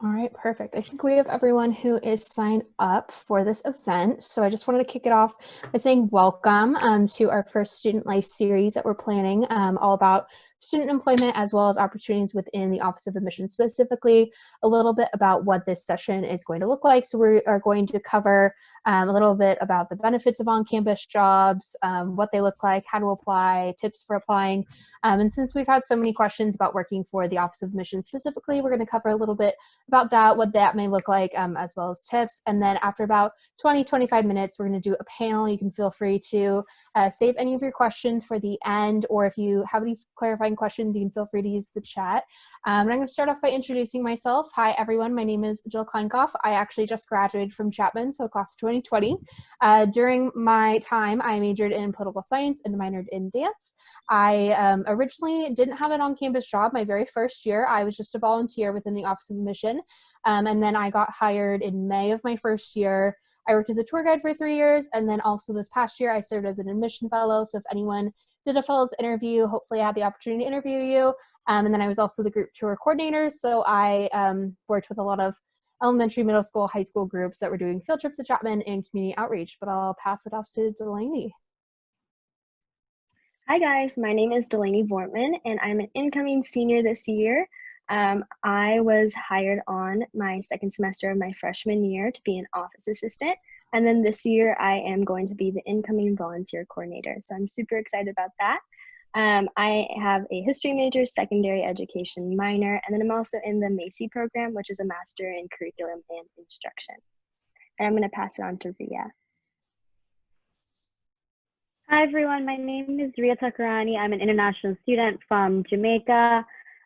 All right, perfect. I think we have everyone who is signed up for this event. So I just wanted to kick it off by saying welcome to our first student life series that we're planning, all about student employment as well as opportunities within the Office of Admissions, specifically a little bit about what this session is going to look like. So we are going to cover a little bit about the benefits of on-campus jobs, what they look like, how to apply, tips for applying. And since we've had so many questions about working for the Office of Admissions specifically, we're going to cover a little bit about that, what that may look like, as well as tips. And then after about 20-25 minutes, we're going to do a panel. You can feel free to save any of your questions for the end, or if you have any clarifying questions, you can feel free to use the chat. And I'm going to start off by introducing myself. Hi, everyone. My name is Jill Kleinkoff. I actually just graduated from Chapman, so class of 2020. During my time, I majored in political science and minored in dance. I originally didn't have an on-campus job my very first year. I was just a volunteer within the Office of Admission. And then I got hired in May of my first year. I worked as a tour guide for 3 years. And then also this past year, I served as an admission fellow. So if anyone did a fellows interview, hopefully I had the opportunity to interview you. And then I was also the group tour coordinator. So I worked with a lot of elementary, middle school, high school groups that were doing field trips to Chapman and community outreach. But I'll pass it off to Delaney. Hi guys, my name is Delaney Vortman and I'm an incoming senior this year. I was hired on my second semester of my freshman year to be an office assistant. And then this year I am going to be the incoming volunteer coordinator. So I'm super excited about that. I have a history major, secondary education minor, and then I'm also in the Macy program, which is a master in curriculum and instruction. And I'm going to pass it on to Ria. Hi everyone, my name is Ria Takarani. I'm an international student from Jamaica.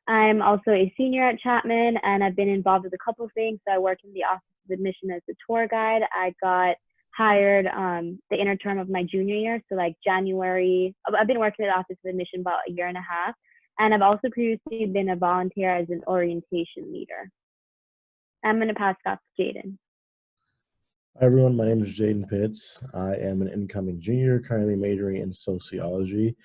I'm also a senior at Chapman and I've been involved with a couple of things. So I work in the Office of Admission as a tour guide. I got hired the inner term of my junior year, so like January. I've been working at the Office of Admission about a year and a half. And I've also previously been a volunteer as an orientation leader. I'm going to pass it off to Jaden. Hi everyone, my name is Jaden Pitts. I am an incoming junior, currently majoring in sociology.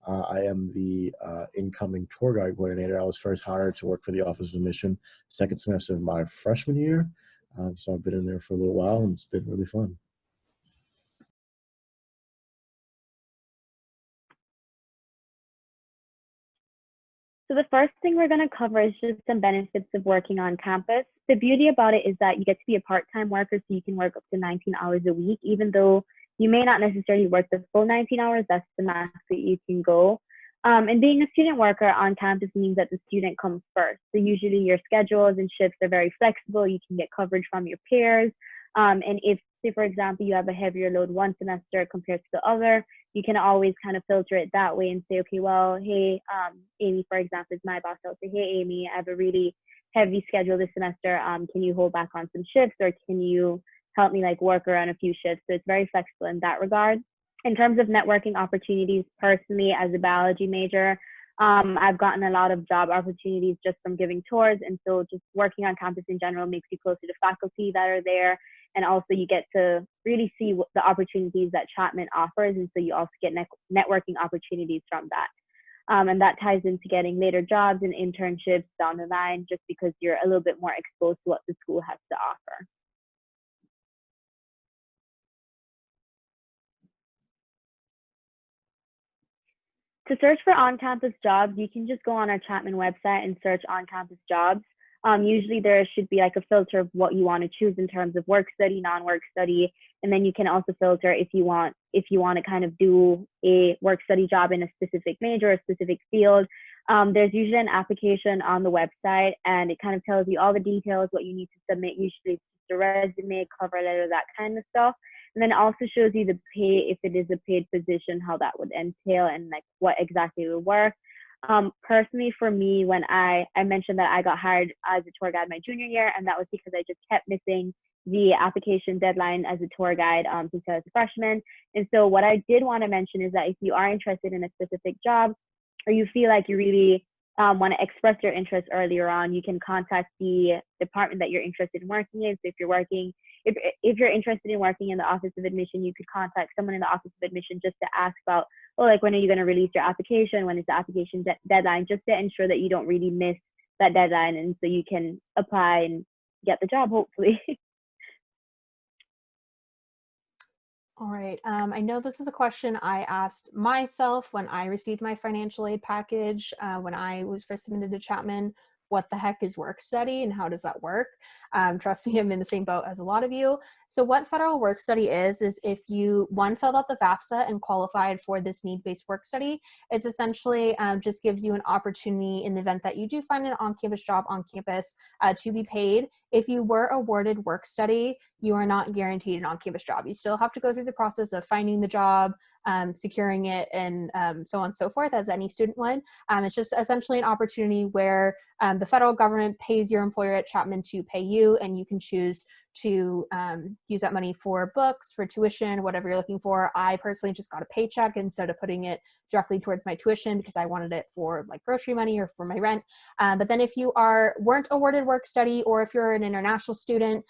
I am the incoming tour guide coordinator. I was first hired to work for the Office of Admission second semester of my freshman year. So I've been in there for a little while and it's been really fun. So the first thing we're going to cover is just some benefits of working on campus. The beauty about it is that you get to be a part-time worker, so you can work up to 19 hours a week, even though you may not necessarily work the full 19 hours, that's the max that you can go. And being a student worker on campus means that the student comes first. So usually your schedules and shifts are very flexible. You can get coverage from your peers. And if, say, for example, you have a heavier load one semester compared to the other, you can always kind of filter it that way and say, okay, well, hey, Amy, for example, is my boss. I'll say, hey, Amy, I have a really heavy schedule this semester. Can you hold back on some shifts or can you help me like work around a few shifts? So it's very flexible in that regard. In terms of networking opportunities, personally, as a biology major, I've gotten a lot of job opportunities just from giving tours. And so just working on campus in general makes you closer to faculty that are there. And also you get to really see what the opportunities that Chapman offers. And so you also get networking opportunities from that. And that ties into getting later jobs and internships down the line, just because you're a little bit more exposed to what the school has to offer. To search for on-campus jobs, you can just go on our Chapman website and search on-campus jobs. Usually there should be like a filter of what you want to choose in terms of work study, non-work study, and then you can also filter if you want to kind of do a work study job in a specific major or a specific field. There's usually an application on the website and it kind of tells you all the details, what you need to submit. Usually it's just a resume, cover letter, that kind of stuff. And then it also shows you the pay, if it is a paid position, how that would entail and like what exactly would work. Personally, for me, when I mentioned that I got hired as a tour guide my junior year, and that was because I just kept missing the application deadline as a tour guide since I was a freshman. And so what I did want to mention is that if you are interested in a specific job or you feel like you really want to express your interest earlier on, you can contact the department that you're interested in working in. So if you're interested in working in the Office of Admission, you could contact someone in the Office of Admission just to ask about, oh, like when are you going to release your application? When is the application deadline? Just to ensure that you don't really miss that deadline, and so you can apply and get the job, hopefully. All right. I know this is a question I asked myself when I received my financial aid package, when I was first submitted to Chapman. What the heck is work study and how does that work? Trust me, I'm in the same boat as a lot of you. So what federal work study is if you, one, filled out the FAFSA and qualified for this need-based work study, it's essentially just gives you an opportunity in the event that you do find an on-campus job on campus to be paid. If you were awarded work study, you are not guaranteed an on-campus job. You still have to go through the process of finding the job, securing it, and so on and so forth, as any student would. It's just essentially an opportunity where the federal government pays your employer at Chapman to pay you, and you can choose to use that money for books, for tuition, whatever you're looking for. I personally just got a paycheck instead of putting it directly towards my tuition because I wanted it for like grocery money or for my rent. But then if you weren't awarded work study, or if you're an international student,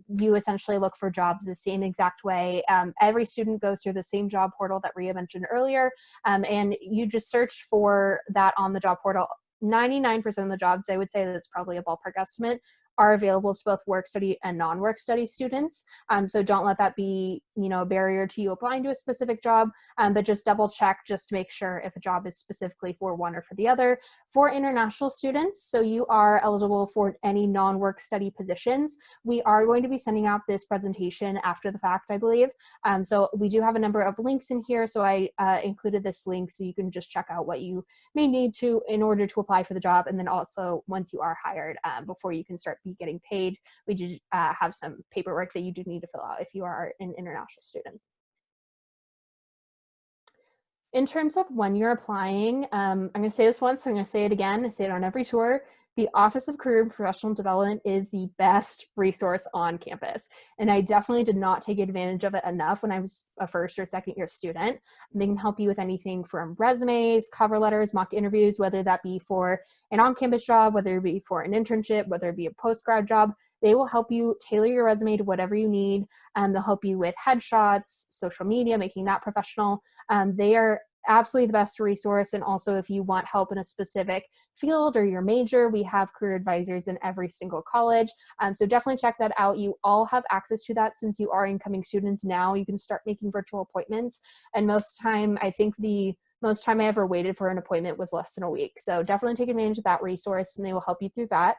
you essentially look for jobs the same exact way. Every student goes through the same job portal that Rhea mentioned earlier, and you just search for that on the job portal. 99% of the jobs, I would say that's probably a ballpark estimate, are available to both work study and non-work study students. So don't let that be, a barrier to you applying to a specific job, but just double check just to make sure if a job is specifically for one or for the other. For international students, so you are eligible for any non-work study positions. We are going to be sending out this presentation after the fact, I believe. So we do have a number of links in here. So I included this link so you can just check out what you may need to in order to apply for the job. And then also once you are hired, before you can start be getting paid, we do have some paperwork that you do need to fill out if you are an international student. In terms of when you're applying, I'm going to say this once, so I'm going to say it again. I say it on every tour. The Office of Career and Professional Development is the best resource on campus. And I definitely did not take advantage of it enough when I was a first or second year student. They can help you with anything from resumes, cover letters, mock interviews, whether that be for an on-campus job, whether it be for an internship, whether it be a post-grad job. They will help you tailor your resume to whatever you need. They'll help you with headshots, social media, making that professional. They are absolutely the best resource. And also if you want help in a specific field or your major, we have career advisors in every single college. So definitely check that out. You all have access to that since you are incoming students now. You can start making virtual appointments. And most time, I think the most time I ever waited for an appointment was less than a week. So definitely take advantage of that resource and they will help you through that.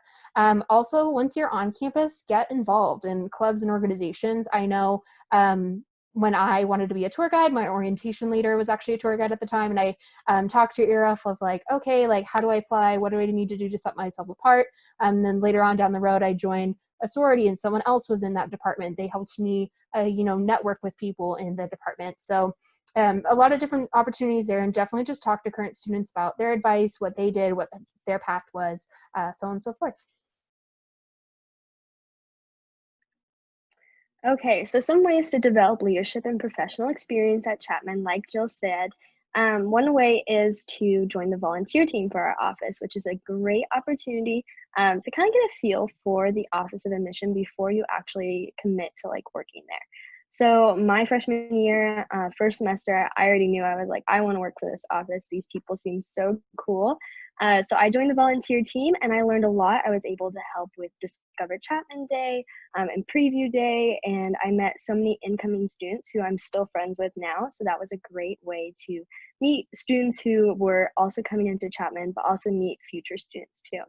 Also, once you're on campus, get involved in clubs and organizations. I know when I wanted to be a tour guide, my orientation leader was actually a tour guide at the time. And I talked to Ira of like, okay, like how do I apply? What do I need to do to set myself apart? Then later on down the road, I joined a sorority and someone else was in that department. They helped me, network with people in the department. So a lot of different opportunities there, and definitely just talk to current students about their advice, what they did, what their path was, so on and so forth. Okay, so some ways to develop leadership and professional experience at Chapman, like Jill said. One way is to join the volunteer team for our office, which is a great opportunity to kind of get a feel for the Office of Admission before you actually commit to working there. So my freshman year, first semester, I already knew I was like, I want to work for this office. These people seem so cool. So I joined the volunteer team and I learned a lot. I was able to help with Discover Chapman Day and Preview Day, and I met so many incoming students who I'm still friends with now. So that was a great way to meet students who were also coming into Chapman, but also meet future students too.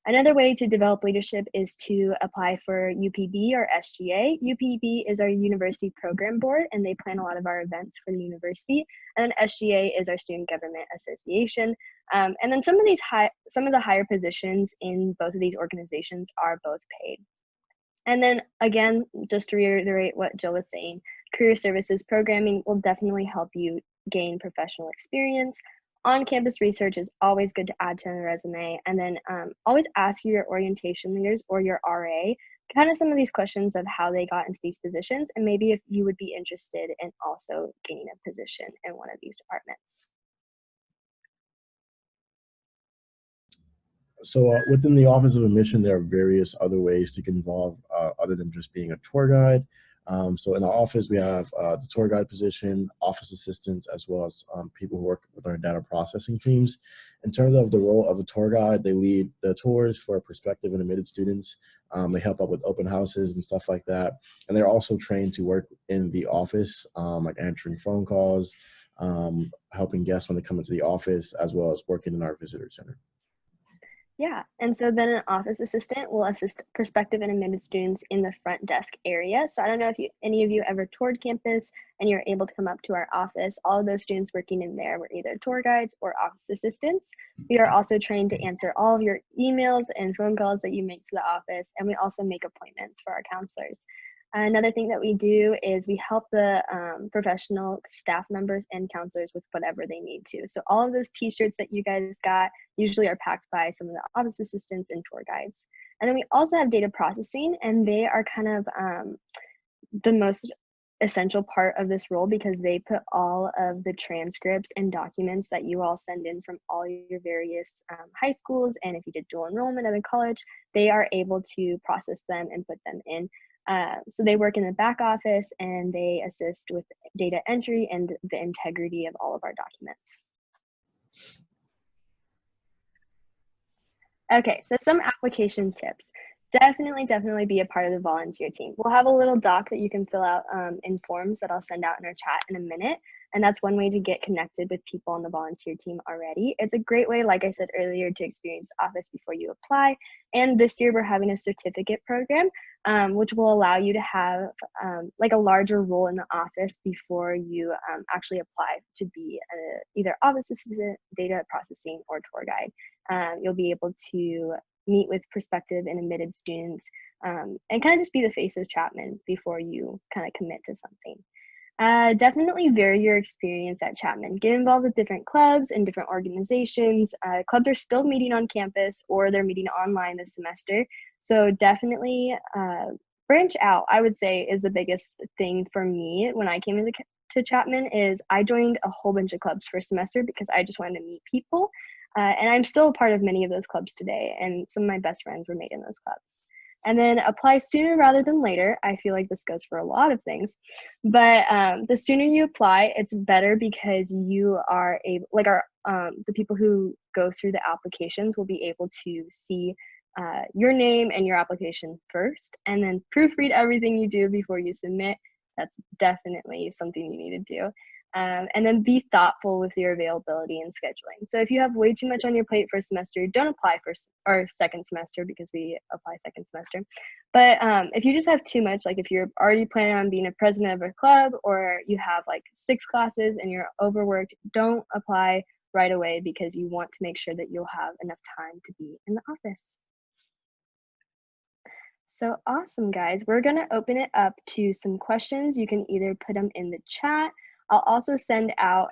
Another way to develop leadership is to apply for UPB or SGA. UPB is our University Program Board, and they plan a lot of our events for the university. And then SGA is our Student Government Association. And then some of the higher positions in both of these organizations are both paid. And then again, just to reiterate what Jill was saying, career services programming will definitely help you gain professional experience. On-campus research is always good to add to the resume. And then always ask your orientation leaders or your RA kind of some of these questions of how they got into these positions, and maybe if you would be interested in also gaining a position in one of these departments. So within the Office of Admission, there are various other ways to get involved other than just being a tour guide. So in our office, we have the tour guide position, office assistants, as well as people who work with our data processing teams. In terms of the role of a tour guide, they lead the tours for prospective and admitted students They help out with open houses and stuff like that. And they're also trained to work in the office, like answering phone calls, helping guests when they come into the office, as well as working in our visitor center. Yeah, and so then an office assistant will assist prospective and admitted students in the front desk area. So I don't know if any of you ever toured campus and you're able to come up to our office. All of those students working in there were either tour guides or office assistants. We are also trained to answer all of your emails and phone calls that you make to the office, and we also make appointments for our counselors. Another thing that we do is we help the professional staff members and counselors with whatever they need to. So all of those t-shirts that you guys got usually are packed by some of the office assistants and tour guides. And then we also have data processing, and they are kind of the most essential part of this role because they put all of the transcripts and documents that you all send in from all your various high schools, and if you did dual enrollment at a college, they are able to process them and put them in. So they work in the back office and they assist with data entry and the integrity of all of our documents. Okay, so some application tips. Definitely be a part of the volunteer team. We'll have a little doc that you can fill out in forms that I'll send out in our chat in a minute. And that's one way to get connected with people on the volunteer team already. It's a great way, like I said earlier, to experience Office before you apply. And this year we're having a certificate program, which will allow you to have like a larger role in the office before you actually apply to be either office assistant, data processing, or tour guide. You'll be able to meet with prospective and admitted students and kind of just be the face of Chapman before you kind of commit to something. Definitely vary your experience at Chapman. Get involved with different clubs and different organizations. Clubs are still meeting on campus or they're meeting online this semester. So definitely branch out, I would say, is the biggest thing for me when I came into Chapman is I joined a whole bunch of clubs for a semester because I just wanted to meet people. And I'm still a part of many of those clubs today, and some of my best friends were made in those clubs. And then apply sooner rather than later. I feel like this goes for a lot of things, but the sooner you apply, it's better because you are able, like the people who go through the applications will be able to see your name and your application first, and then proofread everything you do before you submit. That's definitely something you need to do. And then be thoughtful with your availability and scheduling. So if you have way too much on your plate for a semester, don't apply for our second semester because we apply second semester. But if you just have too much, like if you're already planning on being a president of a club or you have like 6 classes and you're overworked, don't apply right away because you want to make sure that you'll have enough time to be in the office. So awesome, guys. We're going to open it up to some questions. You can either put them in the chat. I'll also send out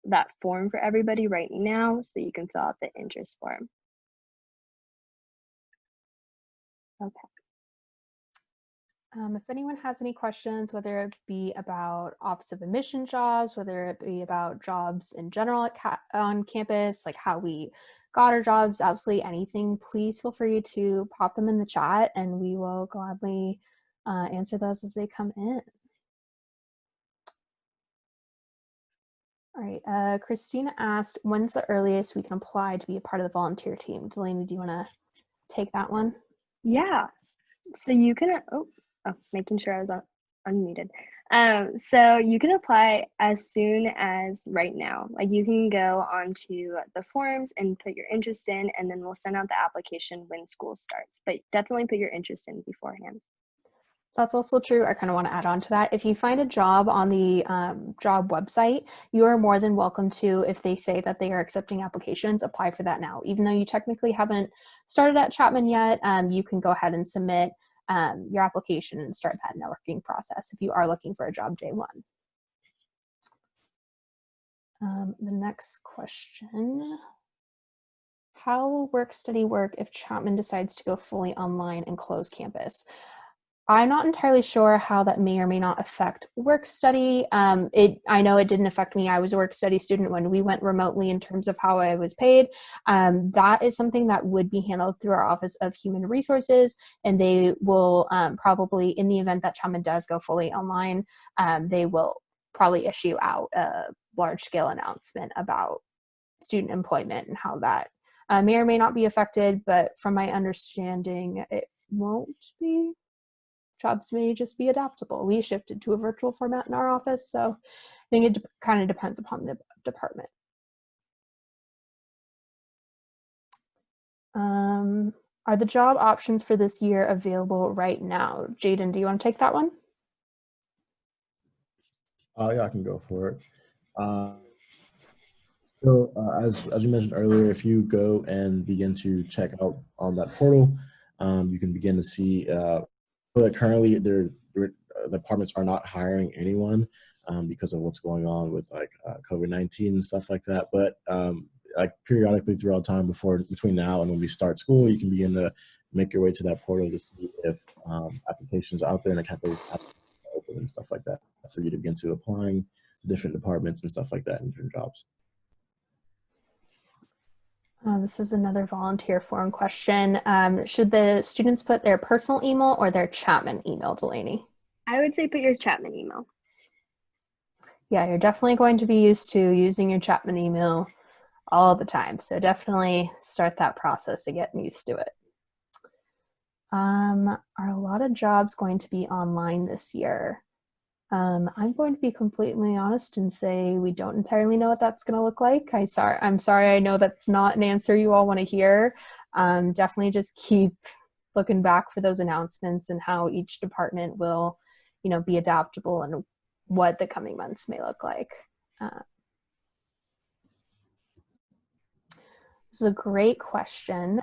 that form for everybody right now so you can fill out the interest form. Okay. If anyone has any questions, whether it be about Office of Admission jobs, whether it be about jobs in general on campus, like how we got our jobs, absolutely anything, please feel free to pop them in the chat and we will gladly answer those as they come in. All right, Christina asked, when's the earliest we can apply to be a part of the volunteer team? Delaney, do you want to take that one? Yeah, so you can, making sure I was unmuted. So you can apply as soon as right now. Like you can go onto the forums and put your interest in, and then we'll send out the application when school starts. But definitely put your interest in beforehand. That's also true. I kind of want to add on to that. If you find a job on the job website, you are more than welcome to, if they say that they are accepting applications, apply for that now. Even though you technically haven't started at Chapman yet, you can go ahead and submit your application and start that networking process if you are looking for a job day one. The next question. How will work-study work if Chapman decides to go fully online and close campus? I'm not entirely sure how that may or may not affect work study. I know it didn't affect me. I was a work study student when we went remotely in terms of how I was paid. That is something that would be handled through our Office of Human Resources, and they will probably, in the event that Chapman does go fully online, they will probably issue out a large-scale announcement about student employment and how that may or may not be affected, but from my understanding, it won't be. Jobs may just be adaptable. We shifted to a virtual format in our office, so I think it kind of depends upon the department. Are the job options for this year available right now? Jaden, do you want to take that one? Yeah, I can go for it. So as you mentioned earlier, if you go and begin to check out on that portal, you can begin to see that currently the departments are not hiring anyone because of what's going on with like COVID-19 and stuff like that. But like periodically throughout time between now and when we start school, you can begin to make your way to that portal to see if applications are out there and open and stuff like that for you to begin to applying to different departments and stuff like that in different jobs. This is another volunteer form question. Should the students put their personal email or their Chapman email, Delaney? I would say put your Chapman email. Yeah, you're definitely going to be used to using your Chapman email all the time. So definitely start that process of getting used to it. Are a lot of jobs going to be online this year? I'm going to be completely honest and say we don't entirely know what that's going to look like. I'm sorry, I know that's not an answer you all want to hear. Definitely just keep looking back for those announcements and how each department will, be adaptable and what the coming months may look like. This is a great question.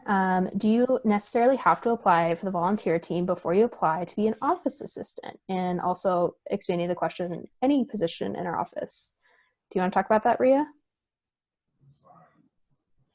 Do you necessarily have to apply for the volunteer team before you apply to be an office assistant? And also expanding the question, any position in our office. Do you want to talk about that, Ria?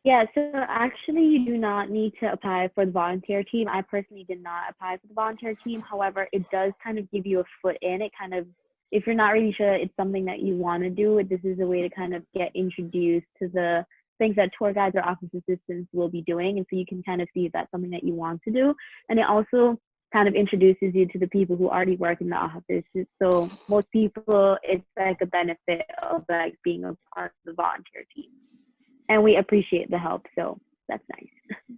Yeah, so actually you do not need to apply for the volunteer team. I personally did not apply for the volunteer team. However, it does kind of give you a foot in. It kind of, if you're not really sure it's something that you want to do, this is a way to kind of get introduced to the things that tour guides or office assistants will be doing. And so you can kind of see if that's something that you want to do. And it also kind of introduces you to the people who already work in the office. So most people, it's like a benefit of like being a part of the volunteer team. And we appreciate the help, so that's nice.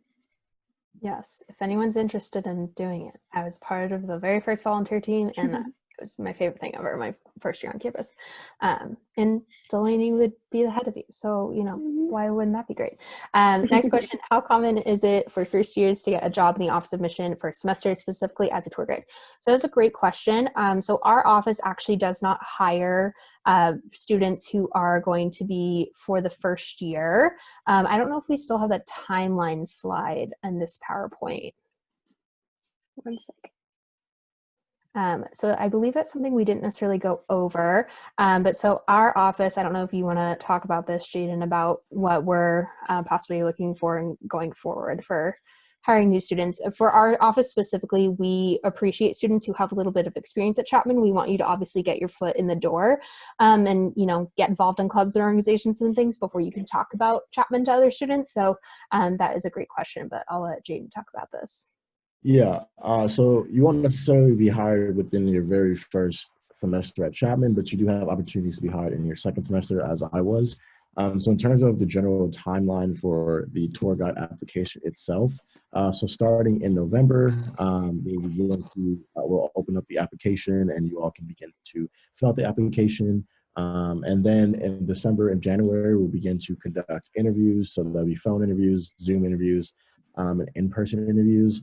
Yes, if anyone's interested in doing it. I was part of the very first volunteer team, and it was my favorite thing ever, my first year on campus. And Delaney would be the head of you, so, why wouldn't that be great? Next question, how common is it for first years to get a job in the Office of Mission for a semester, specifically as a tour guide? So that's a great question. So our office actually does not hire students who are going to be for the first year. I don't know if we still have that timeline slide in this PowerPoint. One sec. So I believe that's something we didn't necessarily go over. But so our office, I don't know if you want to talk about this, Jaden, about what we're possibly looking for and going forward for hiring new students. For our office specifically, we appreciate students who have a little bit of experience at Chapman. We want you to obviously get your foot in the door and, get involved in clubs and organizations and things before you can talk about Chapman to other students. So that is a great question, but I'll let Jaden talk about this. Yeah, so you won't necessarily be hired within your very first semester at Chapman, but you do have opportunities to be hired in your second semester, as I was. So in terms of the general timeline for the tour guide application itself, so starting in November, we'll open up the application and you all can begin to fill out the application. And then in December and January, we'll begin to conduct interviews. So there'll be phone interviews, Zoom interviews, and in-person interviews.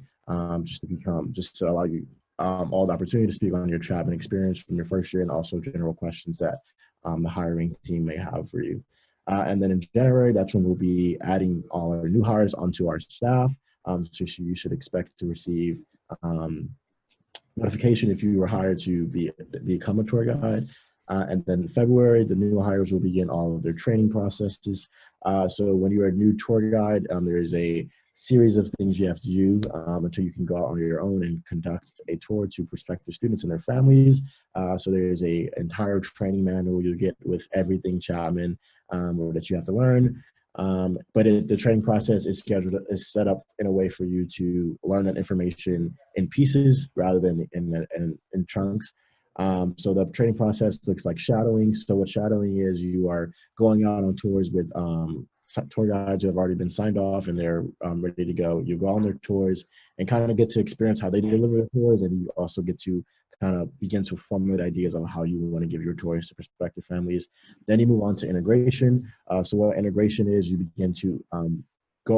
Just to allow you all the opportunity to speak on your Chapman experience from your first year and also general questions that the hiring team may have for you. And then in January, that's when we'll be adding all our new hires onto our staff. So you should expect to receive notification if you were hired to become a tour guide. And then in February, the new hires will begin all of their training processes. So when you're a new tour guide, there is a series of things you have to do until you can go out on your own and conduct a tour to prospective students and their families. So there's an entire training manual you'll get with everything Chapman that you have to learn. But the training process is set up in a way for you to learn that information in pieces rather than in chunks. So the training process looks like shadowing. So what shadowing is, you are going out on tours with tour guides who have already been signed off and they're ready to go. You go on their tours and kind of get to experience how they deliver the tours, and you also get to kind of begin to formulate ideas on how you want to give your tours to prospective families. Then you move on to integration. So what integration is, you begin to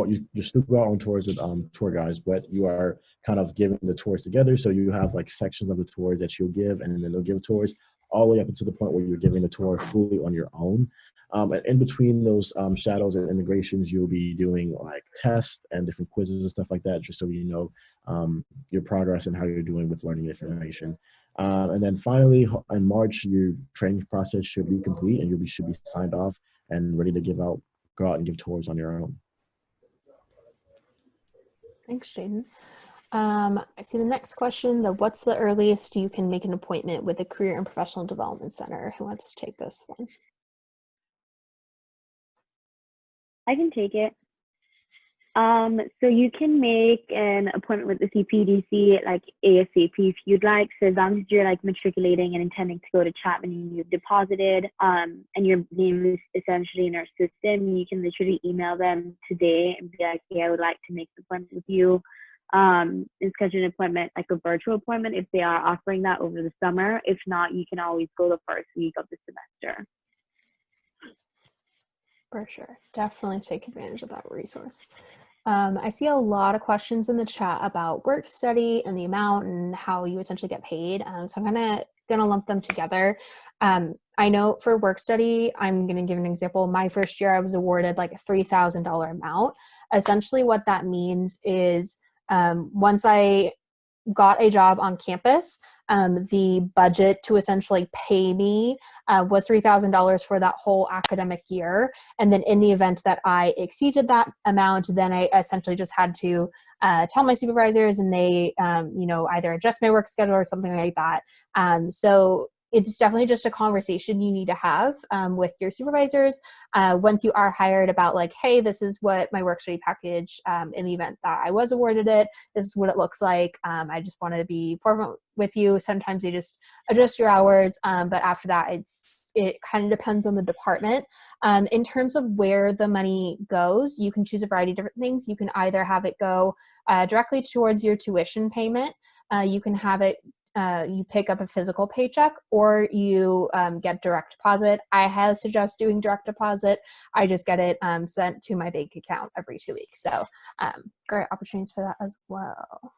you still go out on tours with tour guides, but you are kind of giving the tours together. So you have like sections of the tours that you'll give, and then they'll give tours all the way up until the point where you're giving the tour fully on your own. And in between those shadows and integrations, you'll be doing like tests and different quizzes and stuff like that, just so you know your progress and how you're doing with learning information. And then finally, in March, your training process should be complete, and should be signed off and ready to go out and give tours on your own. Thanks, Jaden. I see the next question, what's the earliest you can make an appointment with a career and professional development center? Who wants to take this one? I can take it. So you can make an appointment with the CPDC like ASAP if you'd like. So as long as you're like matriculating and intending to go to Chapman and you've deposited, and your name is essentially in our system, you can literally email them today and be like, "Hey, I would like to make an appointment with you," and schedule an appointment, like a virtual appointment, if they are offering that over the summer. If not, you can always go the first week of the semester. For sure. Definitely take advantage of that resource. I see a lot of questions in the chat about work study and the amount and how you essentially get paid. So I'm gonna lump them together. I know for work study, I'm gonna give an example. My first year, I was awarded like a $3,000 amount. Essentially what that means is once I got a job on campus, the budget to essentially pay me was $3,000 for that whole academic year. And then in the event that I exceeded that amount, then I essentially just had to tell my supervisors, and they, either adjust my work schedule or something like that. So it's definitely just a conversation you need to have with your supervisors once you are hired about like, hey, this is what my work study package, in the event that I was awarded it, this is what it looks like. I just want to be forward with you. Sometimes they just adjust your hours, but after that, it kind of depends on the department. In terms of where the money goes, you can choose a variety of different things. You can either have it go directly towards your tuition payment. You can have it you pick up a physical paycheck, or you get direct deposit. I highly suggest doing direct deposit. I just get it sent to my bank account every 2 weeks. So great opportunities for that as well.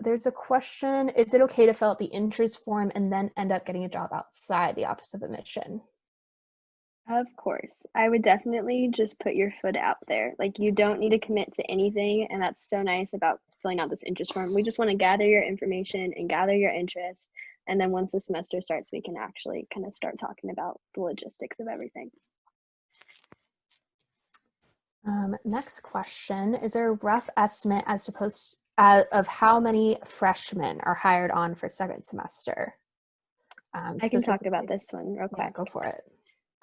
There's a question, is it okay to fill out the interest form and then end up getting a job outside the Office of Admission? Of course. I would definitely just put your foot out there. Like, you don't need to commit to anything, and that's so nice about filling out this interest form. We just want to gather your information and gather your interest, and then once the semester starts, we can actually kind of start talking about the logistics of everything. Next question, is there a rough estimate of how many freshmen are hired on for second semester? I can talk about this one real quick. Yeah, go for it.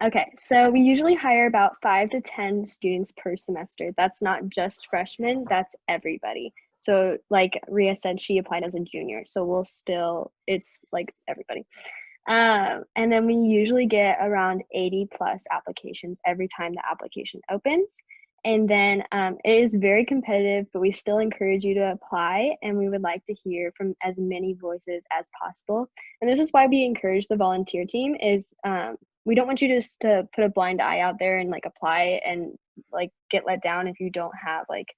Okay, so we usually hire about 5 to 10 students per semester. That's not just freshmen, that's everybody. So like Rhea said, she applied as a junior, so it's like everybody. And then we usually get around 80 plus applications every time the application opens. And then it is very competitive, but we still encourage you to apply, and we would like to hear from as many voices as possible. And this is why we encourage the volunteer team is we don't want you just to put a blind eye out there and like apply and like get let down if you don't have like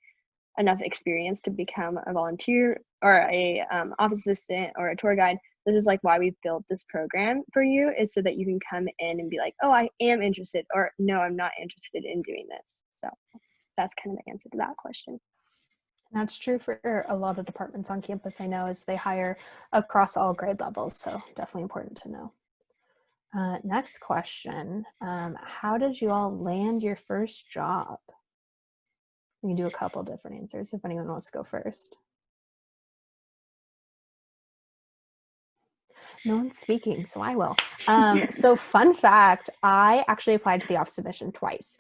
enough experience to become a volunteer or a office assistant or a tour guide. This is like why we've built this program for you, is so that you can come in and be like, oh, I am interested, or no, I'm not interested in doing this. So that's kind of the answer to that question. That's true for a lot of departments on campus, I know, is they hire across all grade levels. So definitely important to know. Next question, how did you all land your first job? We can do a couple different answers if anyone wants to go first. No one's speaking, so I will. So fun fact, I actually applied to the Office of Admission twice.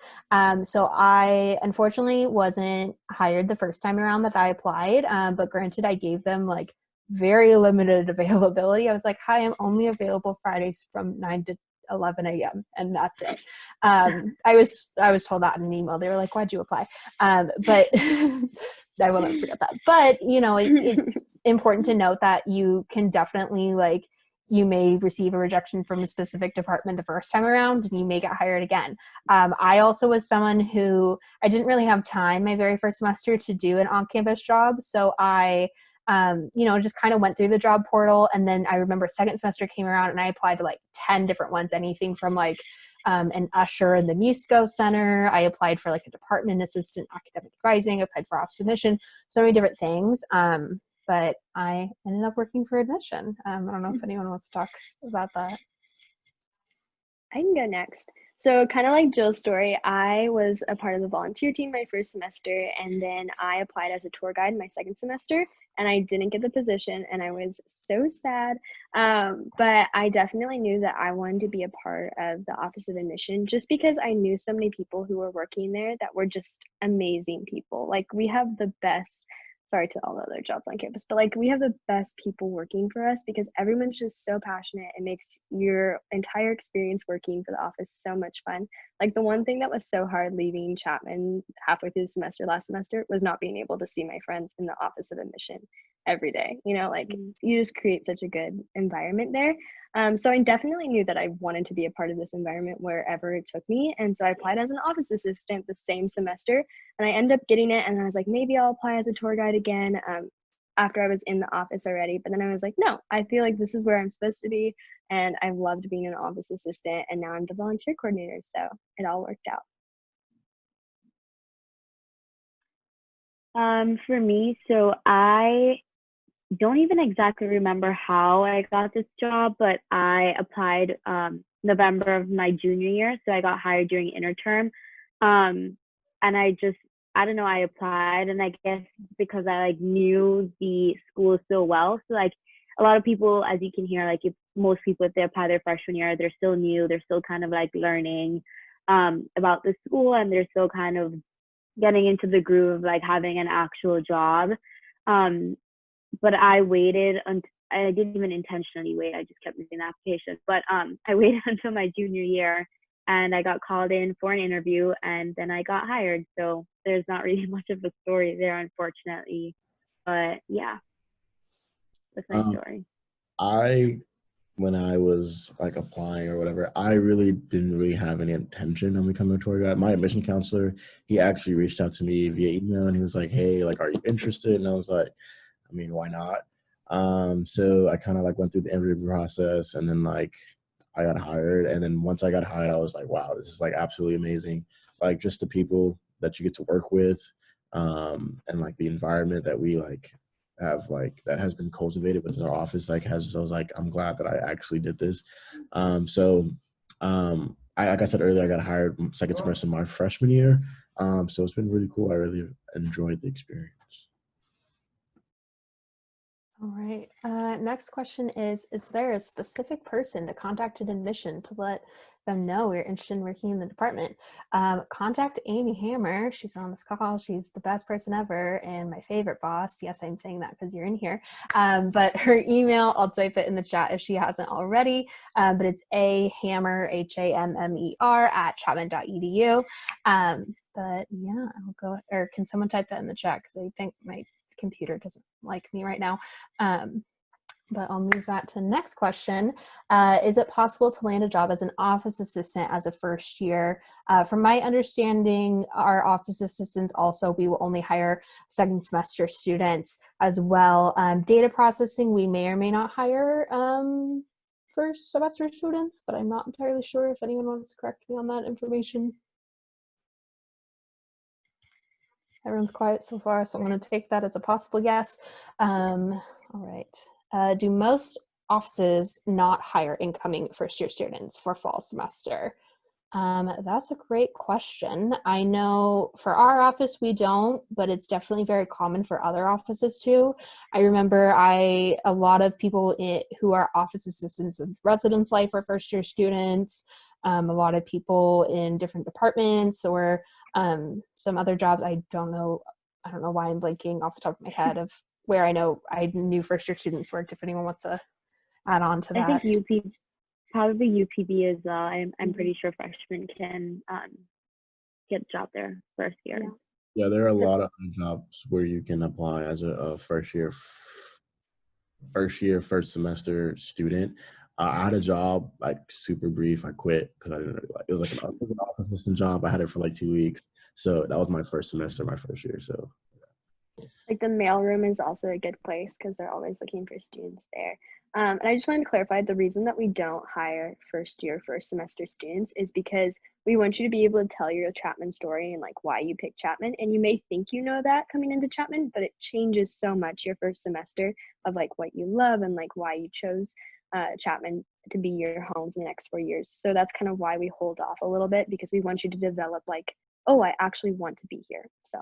So I unfortunately wasn't hired the first time around that I applied, but granted, I gave them like very limited availability. I was like, hi, I'm only available Fridays from 9 to 11 a.m. and that's it. I was told that in an email. They were like, why'd you apply? But I will never forget that. But, it's important to note that you can definitely, like, you may receive a rejection from a specific department the first time around and you may get hired again. I also was someone who, I didn't really have time my very first semester to do an on-campus job. So I, just kind of went through the job portal. And then I remember second semester came around and I applied to like 10 different ones, anything from like an usher in the Musco Center. I applied for like a department assistant academic advising, applied for office admission, so many different things. But I ended up working for admission. I don't know if anyone wants to talk about that. I can go next. So kind of like Jill's story, I was a part of the volunteer team my first semester, and then I applied as a tour guide my second semester, and I didn't get the position, and I was so sad. But I definitely knew that I wanted to be a part of the Office of Admission just because I knew so many people who were working there that were just amazing people. Like, we have the best, sorry to all the other jobs on campus, but like, we have the best people working for us because everyone's just so passionate. It makes your entire experience working for the office so much fun. Like, the one thing that was so hard leaving Chapman halfway through the semester last semester was not being able to see my friends in the Office of Admission every day. Like, you just create such a good environment there. So I definitely knew that I wanted to be a part of this environment wherever it took me. And so I applied as an office assistant the same semester, and I ended up getting it. And I was like, maybe I'll apply as a tour guide again after I was in the office already. But then I was like, no, I feel like this is where I'm supposed to be. And I've loved being an office assistant. And now I'm the volunteer coordinator. So it all worked out. For me, so I don't even exactly remember how I got this job, but I applied November of my junior year. So I got hired during interterm. And I don't know, I applied, and I guess because I like knew the school so well. So like a lot of people, as you can hear, like if most people, if they apply their freshman year, they're still new, they're still kind of like learning about the school, and they're still kind of getting into the groove of like having an actual job. But I waited until, I didn't even intentionally wait, I just kept missing the application. But I waited until my junior year, and I got called in for an interview, and then I got hired. So there's not really much of a story there, unfortunately. But yeah, that's my story. When I was like applying or whatever, I really didn't really have any intention on becoming a tour guide. My admission counselor, he actually reached out to me via email, and he was like, hey, like, are you interested? And I was like, I mean, why not? So I kind of like went through the interview process, and then like I got hired. And then once I got hired, I was like, wow, this is like absolutely amazing. Like, just the people that you get to work with, and like the environment that we like have, like that has been cultivated within our office, like I was like, I'm glad that I actually did this. Like I said earlier, I got hired second semester my freshman year. So it's been really cool. I really enjoyed the experience. All right. Next question is there a specific person to contact at admission to let them know you're interested in working in the department? Contact Amy Hammer. She's on this call. She's the best person ever and my favorite boss. Yes, I'm saying that because you're in here. But her email, I'll type it in the chat if she hasn't already. But it's ahammer, HAMMER @chapman.edu. But yeah, I'll go, or can someone type that in the chat? Because I think my computer doesn't like me right now. But I'll move that to the next question. Is it possible to land a job as an office assistant as a first year? From my understanding, our office assistants also, we will only hire second semester students as well. Data processing, we may or may not hire first semester students, but I'm not entirely sure if anyone wants to correct me on that information. Everyone's quiet so far, so I'm going to take that as a possible yes. All right. Do most offices not hire incoming first-year students for fall semester? That's a great question. I know for our office we don't, but it's definitely very common for other offices too. I remember a lot of people who are office assistants with residence life are first-year students. A lot of people in different departments or some other jobs. I don't know why I'm blanking off the top of my head of where I knew first year students worked, if anyone wants to add on to that. I think Probably UPB as well. I'm pretty sure freshmen can get a job there first year. Yeah. Yeah, there are a lot of jobs where you can apply as a first semester student. I had a job like super brief. I quit because I didn't really like it. Was like it was an office assistant job. I had it for like 2 weeks. So that was my first semester, my first year. So Like the mailroom is also a good place because they're always looking for students there. And I just wanted to clarify the reason that we don't hire first semester students is because we want you to be able to tell your Chapman story and like why you picked Chapman. And you may think you know that coming into Chapman, but it changes so much your first semester of like what you love and like why you chose Chapman to be your home for the next 4 years. So that's kind of why we hold off a little bit, because we want you to develop like, oh, I actually want to be here. So.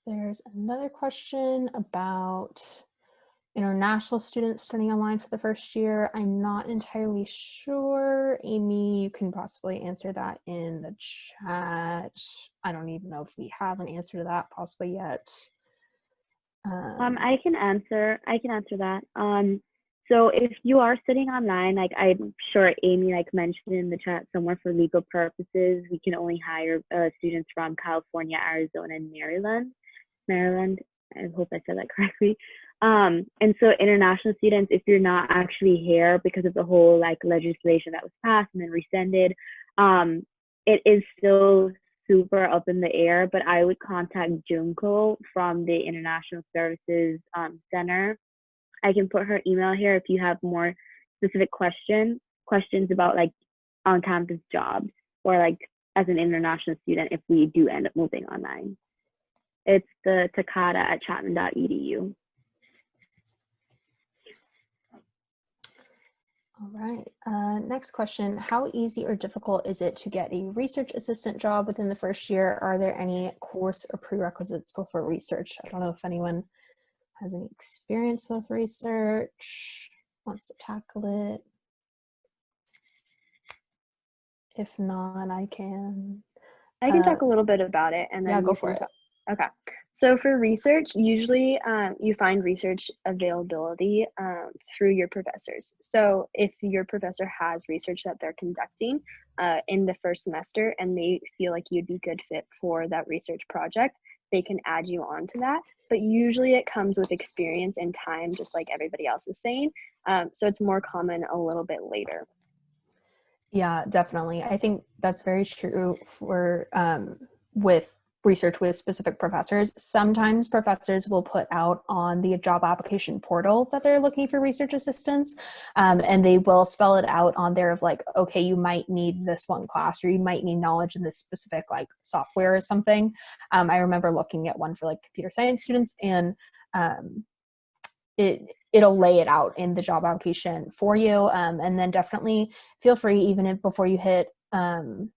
There's another question about international students studying online for the first year. I'm not entirely sure. Amy, you can possibly answer that in the chat. I don't even know if we have an answer to that possibly yet. I can answer that. So if you are studying online, like I'm sure Amy like mentioned in the chat somewhere, for legal purposes, we can only hire students from California, Arizona, and Maryland. I hope I said that correctly. And so international students, if you're not actually here because of the whole like legislation that was passed and then rescinded, it is still super up in the air, but I would contact Junko from the International Services Center. I can put her email here if you have more specific questions about like on-campus jobs or like as an international student if we do end up moving online. It's the takada@chapman.edu. All right. Next question. How easy or difficult is it to get a research assistant job within the first year? Are there any course or prerequisites before research? I don't know if anyone has any experience with research, wants to tackle it. If not, I can. I can talk a little bit about it, and then yeah, go for it. Okay. So for research, usually you find research availability through your professors. So if your professor has research that they're conducting in the first semester and they feel like you'd be good fit for that research project, they can add you onto that. But usually it comes with experience and time, just like everybody else is saying. So it's more common a little bit later. Yeah, definitely. I think that's very true for with research with specific professors. Sometimes professors will put out on the job application portal that they're looking for research assistants, and they will spell it out on there of like, okay, you might need this one class or you might need knowledge in this specific like software or something. I remember looking at one for like computer science students, and it'll lay it out in the job application for you, and then definitely feel free, even if before you hit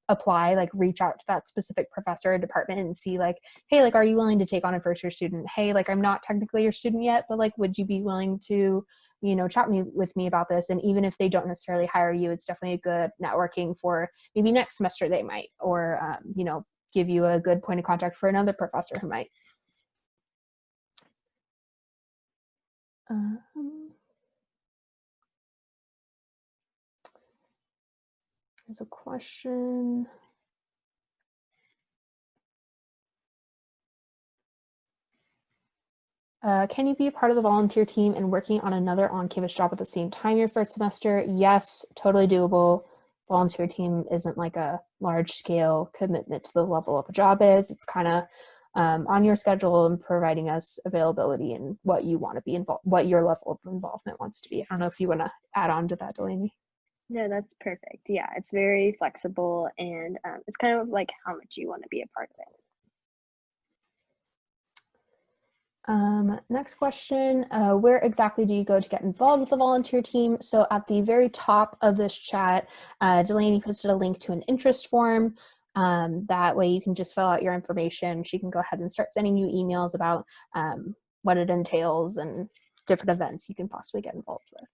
apply, like reach out to that specific professor or department and see like, hey, like, are you willing to take on a first year student? Hey, like, I'm not technically your student yet, but like, would you be willing to, you know, chat with me about this? And even if they don't necessarily hire you, it's definitely a good networking for maybe next semester they might, or you know, give you a good point of contact for another professor who might. There's a question. Can you be a part of the volunteer team and working on another on-campus job at the same time your first semester? Yes, totally doable. Volunteer team isn't like a large-scale commitment to the level of a job is. It's kind of on your schedule and providing us availability and what you want to be involved, what your level of involvement wants to be. I don't know if you want to add on to that, Delaney. No, that's perfect. Yeah, it's very flexible, and it's kind of like how much you want to be a part of it. Next question, where exactly do you go to get involved with the volunteer team? So at the very top of this chat, Delaney posted a link to an interest form. That way you can just fill out your information. She can go ahead and start sending you emails about what it entails and different events you can possibly get involved with.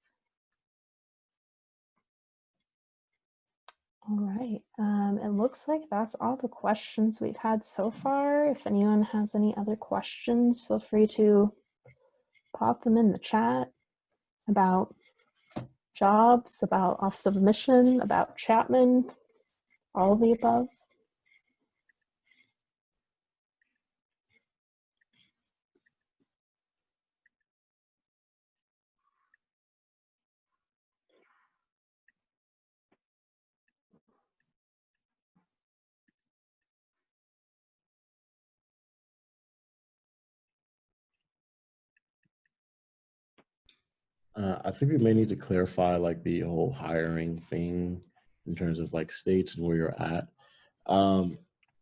All right, it looks like that's all the questions we've had so far. If anyone has any other questions, feel free to pop them in the chat. about jobs, about Office of Admission, about Chapman, all of the above? I think we may need to clarify like the whole hiring thing in terms of like states and where you're at. Um,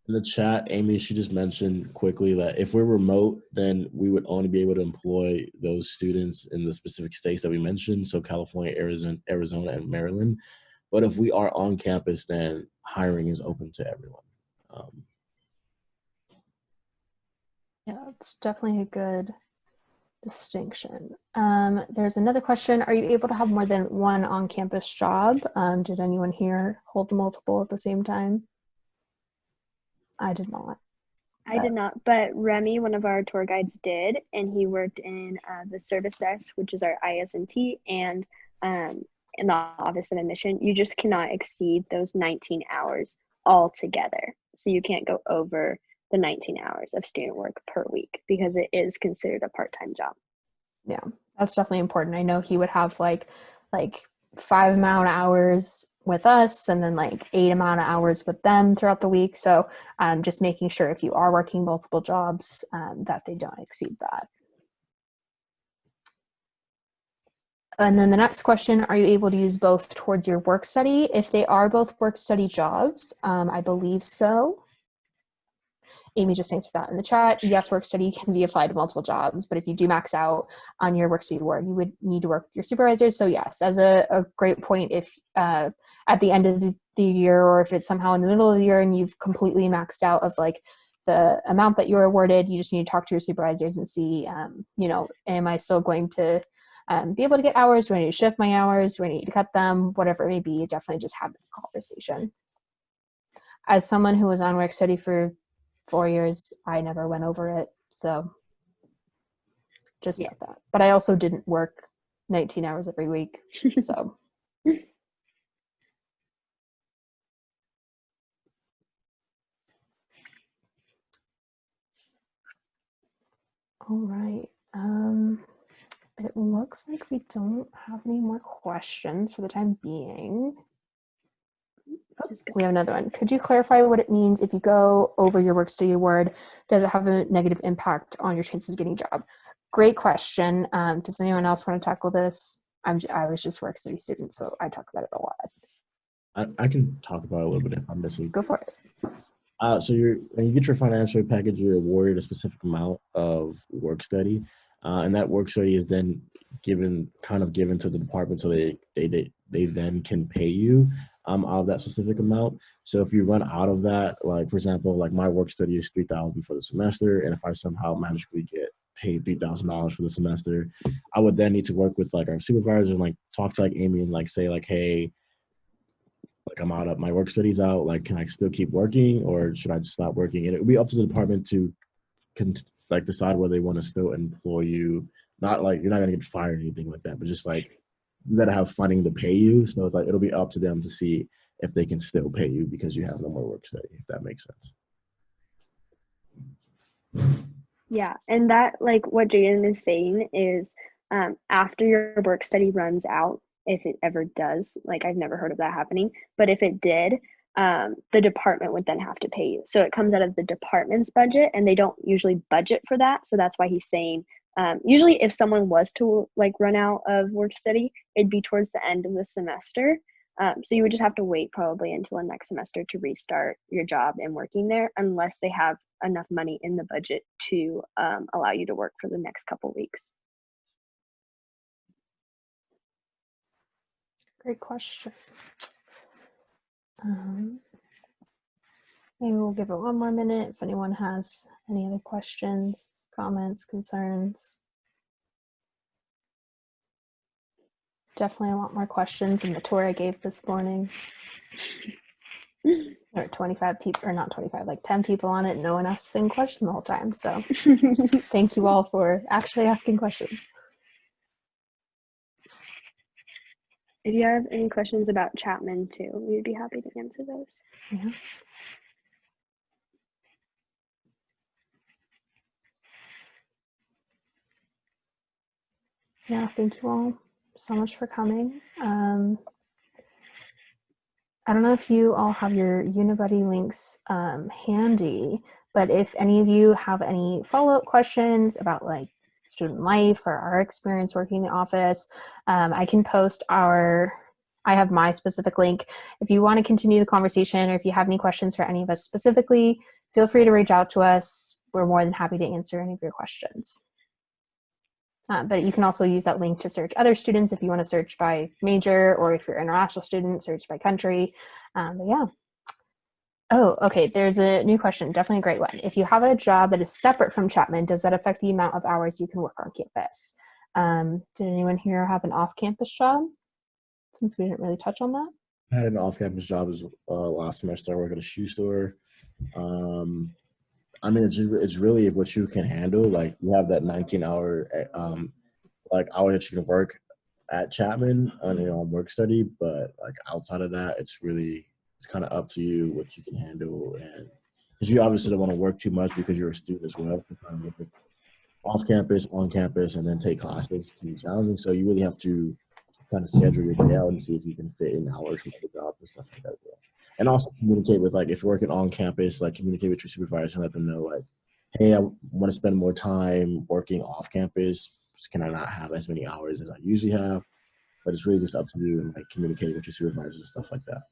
in the chat, Amy, she just mentioned quickly that if we're remote, then we would only be able to employ those students in the specific states that we mentioned, so California, Arizona, and Maryland. But if we are on campus, then hiring is open to everyone. Yeah, it's definitely a good distinction. There's another question. Are you able to have more than one on-campus job? Did anyone here hold multiple at the same time? I did not. I did not, but Remy, one of our tour guides, did, and he worked in the service desk, which is our IS&T, and in the Office of Admission. You just cannot exceed those 19 hours altogether. So you can't go over the 19 hours of student work per week because it is considered a part-time job. Yeah, that's definitely important. I know he would have like 5 amount of hours with us and then like 8 amount of hours with them throughout the week. So just making sure if you are working multiple jobs that they don't exceed that. And then the next question, are you able to use both towards your work study? If they are both work study jobs, I believe so. Amy just answered that in the chat. Yes, work study can be applied to multiple jobs, but if you do max out on your work study award, you would need to work with your supervisors. So yes, as a great point, if at the end of the year, or if it's somehow in the middle of the year and you've completely maxed out of like the amount that you're awarded, you just need to talk to your supervisors and see, am I still going to be able to get hours? Do I need to shift my hours? Do I need to cut them? Whatever it may be, definitely just have the conversation. As someone who was on work study for 4 years, I never went over it, so just note that. But I also didn't work 19 hours every week, so. All right. It looks like we don't have any more questions for the time being. Oh, we have another one. Could you clarify what it means if you go over your work study award? Does it have a negative impact on your chances of getting a job? Great question. Does anyone else want to tackle this? I was just a work study student, so I talk about it a lot. I can talk about it a little bit if I'm missing. Go for it. So when you get your financial aid package, you're awarded a specific amount of work study, and that work study is then given to the department, so they then can pay you out of that specific amount. So if you run out of that, like for example, like my work study is $3,000 for the semester, and if I somehow magically get paid $3,000 for the semester, I would then need to work with like our supervisor and like talk to like Amy and like say like, hey, like I'm out of my work study's out, like can I still keep working or should I just stop working? And it would be up to the department to like decide whether they want to still employ you. Not like you're not gonna get fired or anything like that, but just like you gotta have funding to pay you. So it's like it'll be up to them to see if they can still pay you because you have no more work study, if that makes sense. Yeah, and that like what Jaden is saying is after your work study runs out, if it ever does, like I've never heard of that happening, but if it did, the department would then have to pay you. So it comes out of the department's budget and they don't usually budget for that. So that's why he's saying usually if someone was to like run out of work study, it'd be towards the end of the semester. So you would just have to wait probably until the next semester to restart your job and working there unless they have enough money in the budget to allow you to work for the next couple weeks. Great question. Maybe we'll give it one more minute if anyone has any other questions, comments, concerns. Definitely a lot more questions in the tour I gave this morning. There are 25 people, or not 25, like 10 people on it. No one asked the same question the whole time. So thank you all for actually asking questions. If you have any questions about Chapman too, we'd be happy to answer those. Yeah. Yeah, thank you all so much for coming. I don't know if you all have your Unibuddy links handy, but if any of you have any follow-up questions about like student life or our experience working in the office, I can post I have my specific link. If you want to continue the conversation or if you have any questions for any of us specifically, feel free to reach out to us. We're more than happy to answer any of your questions. But you can also use that link to search other students if you want to search by major, or if you're an international student, search by country. But yeah. Oh, okay. There's a new question. Definitely a great one. If you have a job that is separate from Chapman, does that affect the amount of hours you can work on campus? Did anyone here have an off-campus job? Since we didn't really touch on that. I had an off-campus job last semester. I worked at a shoe store. I mean, it's really what you can handle. Like you have that 19-hour like hour that you can work at Chapman on work study, but like outside of that, it's kind of up to you what you can handle, and because you obviously don't want to work too much because you're a student as well. So kind of work off campus, on campus, and then take classes can be challenging. So you really have to kind of schedule your day out and see if you can fit in hours from the job and stuff like that. Yeah. And also communicate with, like, if you're working on campus, like communicate with your supervisors and let them know, like, hey, I want to spend more time working off campus. Can I not have as many hours as I usually have? But it's really just up to you and like communicating with your supervisors and stuff like that.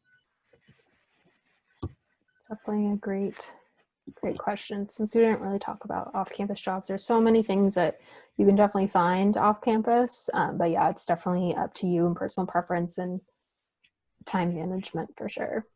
Definitely a great question. Since we didn't really talk about off-campus jobs, there's so many things that you can definitely find off-campus. But yeah, it's definitely up to you and personal preference and time management for sure.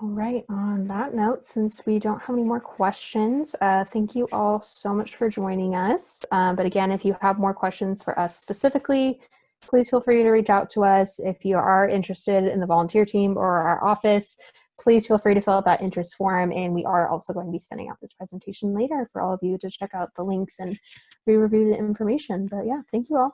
All right, on that note, since we don't have any more questions, thank you all so much for joining us. But again, if you have more questions for us specifically, please feel free to reach out to us. If you are interested in the volunteer team or our office, please feel free to fill out that interest form. And we are also going to be sending out this presentation later for all of you to check out the links and re-review the information. But yeah, thank you all.